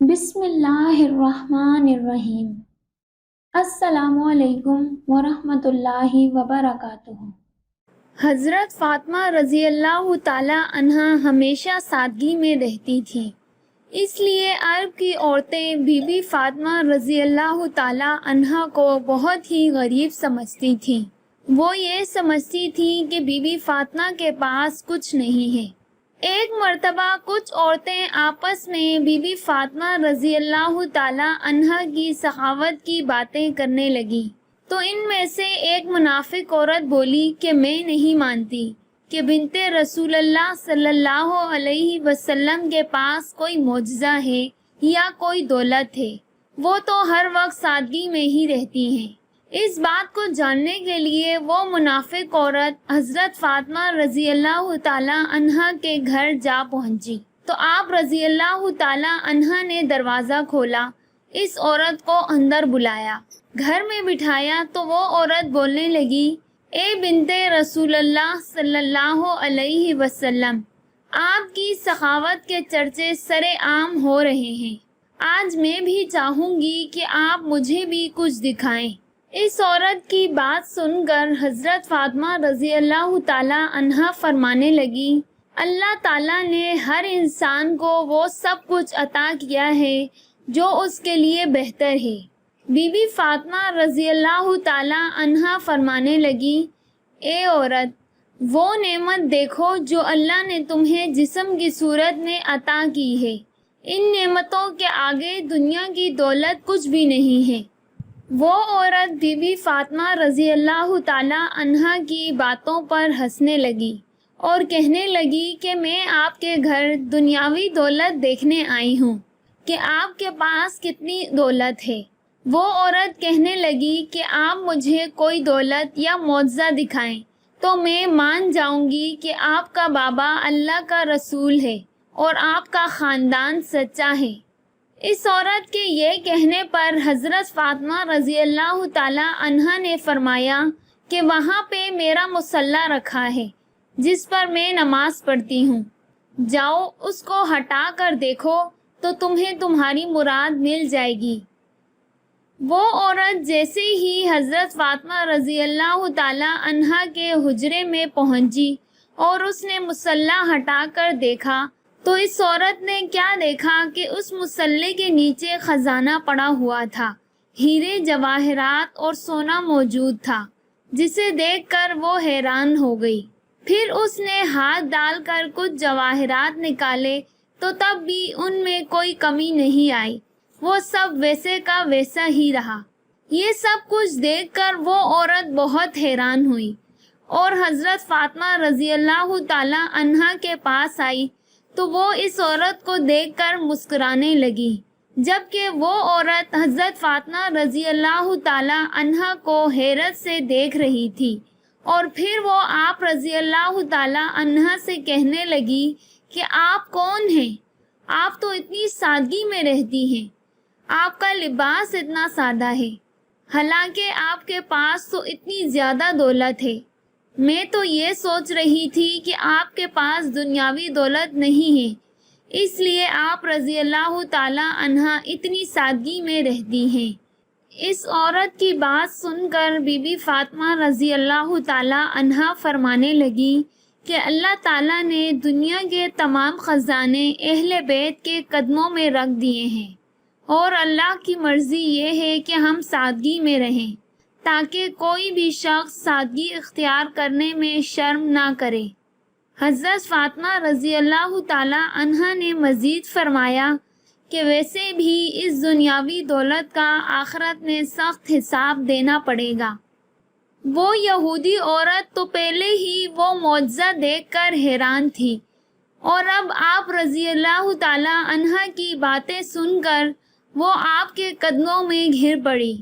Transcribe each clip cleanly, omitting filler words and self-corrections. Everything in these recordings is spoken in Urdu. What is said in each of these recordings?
بسم اللہ الرحمن الرحیم۔ السلام علیکم ورحمۃ اللہ وبرکاتہ۔ حضرت فاطمہ رضی اللہ تعالی عنہا ہمیشہ سادگی میں رہتی تھیں، اس لیے عرب کی عورتیں بی بی فاطمہ رضی اللہ تعالی عنہا کو بہت ہی غریب سمجھتی تھیں۔ وہ یہ سمجھتی تھیں کہ بی بی فاطمہ کے پاس کچھ نہیں ہے۔ ایک مرتبہ کچھ عورتیں آپس میں بی بی فاطمہ رضی اللہ تعالی عنہا کی سخاوت کی باتیں کرنے لگیں تو ان میں سے ایک منافق عورت بولی کہ میں نہیں مانتی کہ بنت رسول اللہ صلی اللہ علیہ وسلم کے پاس کوئی معجزہ ہے یا کوئی دولت ہے، وہ تو ہر وقت سادگی میں ہی رہتی ہیں۔ اس بات کو جاننے کے لیے وہ منافق عورت حضرت فاطمہ رضی اللہ تعالی عنہا کے گھر جا پہنچی تو آپ رضی اللہ تعالی عنہا نے دروازہ کھولا، اس عورت کو اندر بلایا، گھر میں بٹھایا تو وہ عورت بولنے لگی، اے بنت رسول اللہ صلی اللہ علیہ وسلم، آپ کی سخاوت کے چرچے سرے عام ہو رہے ہیں، آج میں بھی چاہوں گی کہ آپ مجھے بھی کچھ دکھائیں۔ اس عورت کی بات سن کر حضرت فاطمہ رضی اللہ تعالی عنہا فرمانے لگی، اللہ تعالیٰ نے ہر انسان کو وہ سب کچھ عطا کیا ہے جو اس کے لیے بہتر ہے۔ بی بی فاطمہ رضی اللہ تعالی عنہا فرمانے لگی، اے عورت، وہ نعمت دیکھو جو اللہ نے تمہیں جسم کی صورت میں عطا کی ہے، ان نعمتوں کے آگے دنیا کی دولت کچھ بھی نہیں ہے۔ وہ عورت بی بی فاطمہ رضی اللہ تعالی عنہا کی باتوں پر ہنسنے لگی اور کہنے لگی کہ میں آپ کے گھر دنیاوی دولت دیکھنے آئی ہوں کہ آپ کے پاس کتنی دولت ہے۔ وہ عورت کہنے لگی کہ آپ مجھے کوئی دولت یا معجزہ دکھائیں تو میں مان جاؤں گی کہ آپ کا بابا اللہ کا رسول ہے اور آپ کا خاندان سچا ہے۔ اس عورت کے یہ کہنے پر حضرت فاطمہ رضی اللہ تعالی عنہا نے فرمایا کہ وہاں پہ میرا مصلی رکھا ہے جس پر میں نماز پڑھتی ہوں، جاؤ اس کو ہٹا کر دیکھو تو تمہیں تمہاری مراد مل جائے گی۔ وہ عورت جیسے ہی حضرت فاطمہ رضی اللہ تعالی عنہا کے حجرے میں پہنچی اور اس نے مصلی ہٹا کر دیکھا تو اس عورت نے کیا دیکھا کہ اس مصلی کے نیچے خزانہ پڑا ہوا تھا، ہیرے جواہرات اور سونا موجود تھا، جسے دیکھ کر وہ حیران ہو گئی۔ پھر اس نے ہاتھ ڈال کر کچھ جواہرات نکالے تو تب بھی ان میں کوئی کمی نہیں آئی، وہ سب ویسے کا ویسا ہی رہا۔ یہ سب کچھ دیکھ کر وہ عورت بہت حیران ہوئی اور حضرت فاطمہ رضی اللہ تعالی عنہا کے پاس آئی تو وہ اس عورت کو دیکھ کر مسکرانے لگی، جبکہ وہ عورت حضرت فاطمہ رضی اللہ تعالی عنہا کو حیرت سے دیکھ رہی تھی، اور پھر وہ آپ رضی اللہ تعالی عنہا سے کہنے لگی کہ آپ کون ہیں؟ آپ تو اتنی سادگی میں رہتی ہیں، آپ کا لباس اتنا سادہ ہے، حالانکہ آپ کے پاس تو اتنی زیادہ دولت ہے۔ میں تو یہ سوچ رہی تھی کہ آپ کے پاس دنیاوی دولت نہیں ہے، اس لیے آپ رضی اللہ تعالی عنہا اتنی سادگی میں رہتی ہیں۔ اس عورت کی بات سن کر بی بی فاطمہ رضی اللہ تعالی عنہا فرمانے لگی کہ اللہ تعالیٰ نے دنیا کے تمام خزانے اہل بیت کے قدموں میں رکھ دیے ہیں، اور اللہ کی مرضی یہ ہے کہ ہم سادگی میں رہیں تاکہ کوئی بھی شخص سادگی اختیار کرنے میں شرم نہ کرے۔ حضرت فاطمہ رضی اللہ تعالی عنہا نے مزید فرمایا کہ ویسے بھی اس دنیاوی دولت کا آخرت میں سخت حساب دینا پڑے گا۔ وہ یہودی عورت تو پہلے ہی وہ معجزہ دیکھ کر حیران تھی، اور اب آپ رضی اللہ تعالی عنہا کی باتیں سن کر وہ آپ کے قدموں میں گر پڑی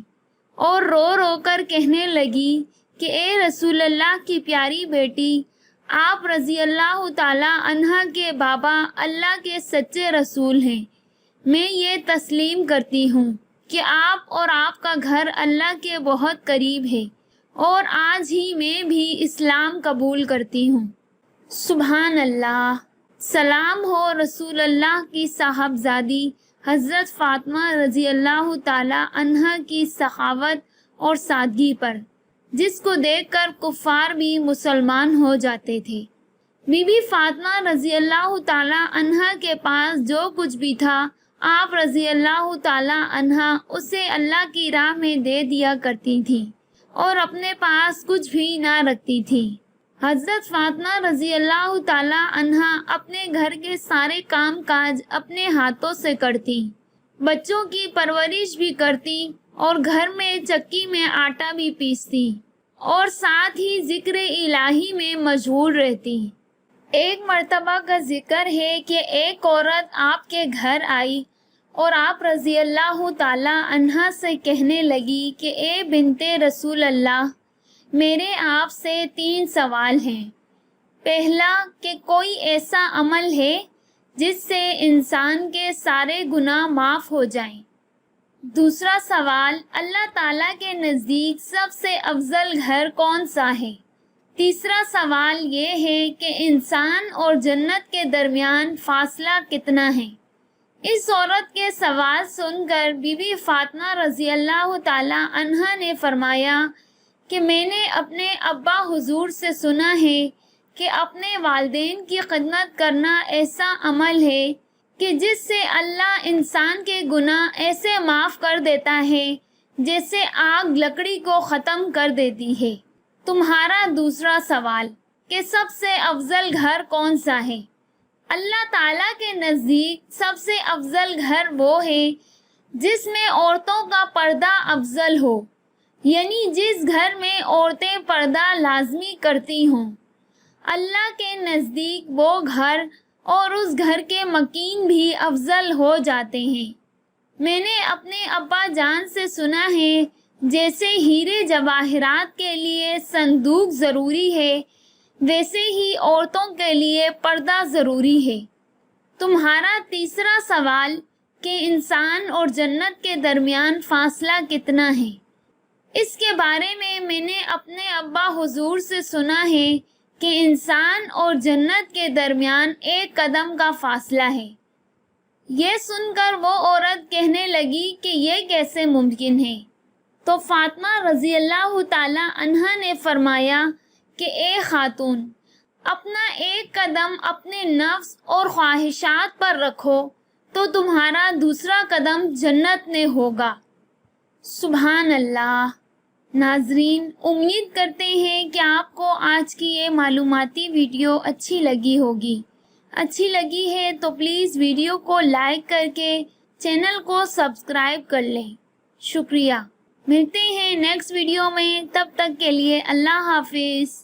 اور رو رو کر کہنے لگی کہ اے رسول اللہ کی پیاری بیٹی، آپ رضی اللہ تعالی عنہا کے بابا اللہ کے سچے رسول ہیں، میں یہ تسلیم کرتی ہوں کہ آپ اور آپ کا گھر اللہ کے بہت قریب ہے، اور آج ہی میں بھی اسلام قبول کرتی ہوں۔ سبحان اللہ، سلام ہو رسول اللہ کی صاحبزادی حضرت فاطمہ رضی اللہ تعالی عنہا کی سخاوت اور سادگی پر، جس کو دیکھ کر کفار بھی مسلمان ہو جاتے تھے۔ بی بی فاطمہ رضی اللہ تعالی عنہا کے پاس جو کچھ بھی تھا، آپ رضی اللہ تعالی عنہا اسے اللہ کی راہ میں دے دیا کرتی تھی اور اپنے پاس کچھ بھی نہ رکھتی تھی۔ حضرت فاطمہ رضی اللہ تعالی عنہا اپنے گھر کے سارے کام کاج اپنے ہاتھوں سے کرتی، بچوں کی پرورش بھی کرتی اور گھر میں چکی میں آٹا بھی پیستی اور ساتھ ہی ذکر الہی میں مشغول رہتی۔ ایک مرتبہ کا ذکر ہے کہ ایک عورت آپ کے گھر آئی اور آپ رضی اللہ تعالی عنہا سے کہنے لگی کہ اے بنت رسول اللہ، میرے آپ سے 3 سوال ہیں۔ پہلا کہ کوئی ایسا عمل ہے جس سے انسان کے سارے گناہ معاف ہو جائیں؟ دوسرا سوال، اللہ تعالیٰ کے نزدیک سب سے افضل گھر کون سا ہے؟ تیسرا سوال یہ ہے کہ انسان اور جنت کے درمیان فاصلہ کتنا ہے؟ اس عورت کے سوال سن کر بی بی فاطمہ رضی اللہ تعالی عنہا نے فرمایا کہ میں نے اپنے ابا حضور سے سنا ہے کہ اپنے والدین کی خدمت کرنا ایسا عمل ہے کہ جس سے اللہ انسان کے گناہ ایسے معاف کر دیتا ہے جیسے آگ لکڑی کو ختم کر دیتی ہے۔ تمہارا دوسرا سوال کہ سب سے افضل گھر کون سا ہے؟ اللہ تعالیٰ کے نزدیک سب سے افضل گھر وہ ہے جس میں عورتوں کا پردہ افضل ہو، یعنی جس گھر میں عورتیں پردہ لازمی کرتی ہوں۔ اللہ کے نزدیک وہ گھر اور اس گھر کے مکین بھی افضل ہو جاتے ہیں۔ میں نے اپنے ابا جان سے سنا ہے جیسے ہیرے جواہرات کے لیے صندوق ضروری ہے، ویسے ہی عورتوں کے لیے پردہ ضروری ہے۔ تمہارا تیسرا سوال کہ انسان اور جنت کے درمیان فاصلہ کتنا ہے؟ اس کے بارے میں نے اپنے ابا حضور سے سنا ہے کہ انسان اور جنت کے درمیان 1 قدم کا فاصلہ ہے۔ یہ سن کر وہ عورت کہنے لگی کہ یہ کیسے ممکن ہے؟ تو فاطمہ رضی اللہ تعالی عنہا نے فرمایا کہ اے خاتون، اپنا 1 قدم اپنے نفس اور خواہشات پر رکھو تو تمہارا دوسرا قدم جنت میں ہوگا۔ سبحان اللہ۔ ناظرین، امید کرتے ہیں کہ آپ کو آج کی یہ معلوماتی ویڈیو اچھی لگی ہوگی۔ اچھی لگی ہے تو پلیز ویڈیو کو لائک کر کے چینل کو سبسکرائب کر لیں۔ شکریہ۔ ملتے ہیں نیکسٹ ویڈیو میں، تب تک کے لیے اللہ حافظ۔